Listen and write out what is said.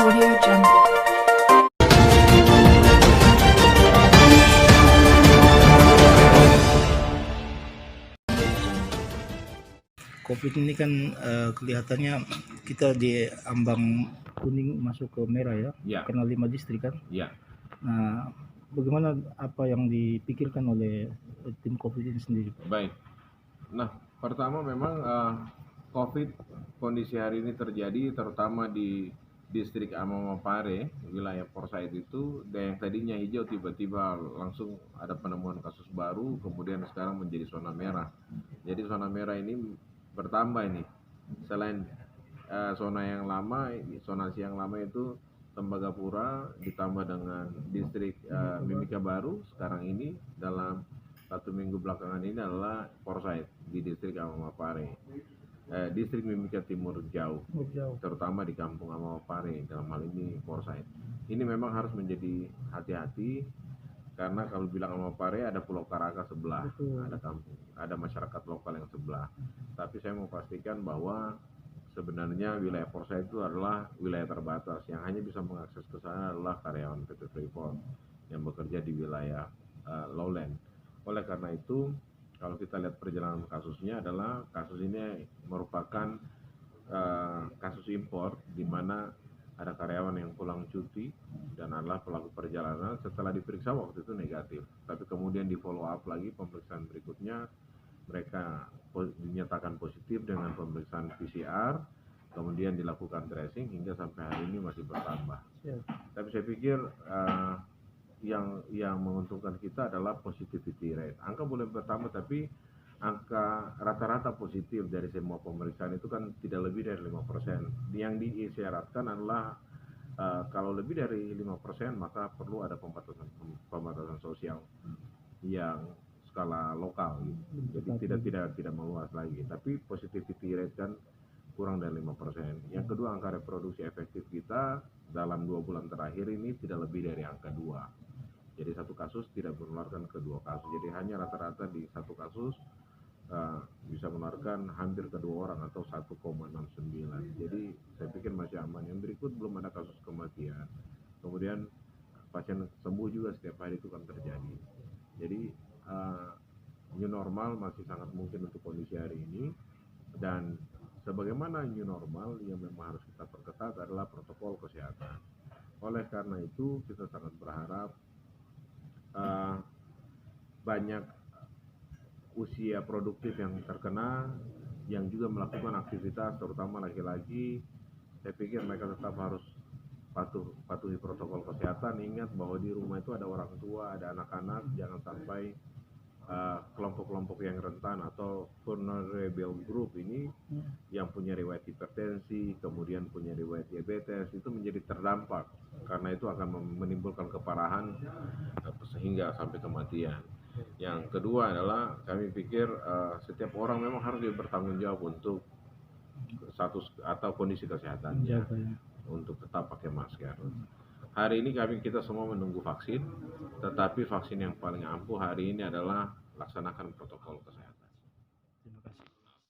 Audio Jungle. COVID ini kan kelihatannya kita di ambang kuning masuk ke merah ya, Ya, karena 5 distrik kan. ya. Nah, bagaimana apa yang dipikirkan oleh tim COVID ini sendiri, Pak? Baik. Nah, pertama memang COVID kondisi hari ini terjadi terutama di distrik Amamapare, wilayah Forsyth itu, dan yang tadinya hijau tiba-tiba langsung ada penemuan kasus baru, kemudian sekarang menjadi zona merah. Jadi zona merah ini bertambah ini. Selain zona yang lama, zonasi yang lama itu Tembagapura ditambah dengan distrik Mimika Baru, sekarang ini dalam 1 minggu belakangan ini adalah Forsyth di distrik Amamapare. Distrik Mimika Timur Jauh, terutama di kampung Amamapare, dalam hal ini Forsyth. Ini memang harus menjadi hati-hati karena kalau bilang Amamapare ada Pulau Karaka sebelah, ada kampung, ada masyarakat lokal yang sebelah. Tapi saya mau pastikan bahwa sebenarnya wilayah Forsyth itu adalah wilayah terbatas, yang hanya bisa mengakses ke sana adalah karyawan PT Freeport yang bekerja di wilayah lowland. Oleh karena itu, kalau kita lihat perjalanan kasusnya adalah kasus ini merupakan kasus impor di mana ada karyawan yang pulang cuti dan adalah pelaku perjalanan. Setelah diperiksa waktu itu negatif, tapi kemudian di follow up lagi pemeriksaan berikutnya mereka dinyatakan positif dengan pemeriksaan PCR, kemudian dilakukan tracing hingga sampai hari ini masih bertambah. Tapi saya pikir yang menguntungkan kita adalah positivity rate. Angka boleh bertambah, tapi angka rata-rata positif dari semua pemeriksaan itu kan tidak lebih dari 5%. Yang disyaratkan adalah kalau lebih dari 5% maka perlu ada pembatasan sosial yang skala lokal gitu. Jadi tidak meluas lagi. Tapi positivity rate kan kurang dari 5%. Yang kedua, angka reproduksi efektif kita dalam 2 bulan terakhir ini tidak lebih dari angka 2. Jadi satu kasus tidak menularkan ke 2 kasus. Jadi hanya rata-rata di satu kasus bisa menularkan hampir ke 2 orang atau 1,69. Jadi saya pikir masih aman. Yang berikut, belum ada kasus kematian. Kemudian pasien sembuh juga setiap hari itu kan terjadi. Jadi new normal masih sangat mungkin untuk kondisi hari ini, dan sebagaimana new normal yang memang harus kita perketat adalah protokol kesehatan. Oleh karena itu kita sangat berharap banyak usia produktif yang terkena, yang juga melakukan aktivitas, terutama laki-laki. Saya pikir mereka tetap harus patuhi protokol kesehatan. Ingat bahwa di rumah itu ada orang tua, ada anak-anak. Jangan sampai kelompok-kelompok yang rentan atau vulnerable group ini yang punya riwayat hipertensi, kemudian punya riwayat diabetes, itu menjadi terdampak, karena itu akan menimbulkan keparahan sehingga sampai kematian. Yang kedua adalah kami pikir setiap orang memang harus bertanggung jawab untuk status atau kondisi kesehatannya, untuk tetap pakai masker. Hari ini kita semua menunggu vaksin, tetapi vaksin yang paling ampuh hari ini adalah laksanakan protokol kesehatan.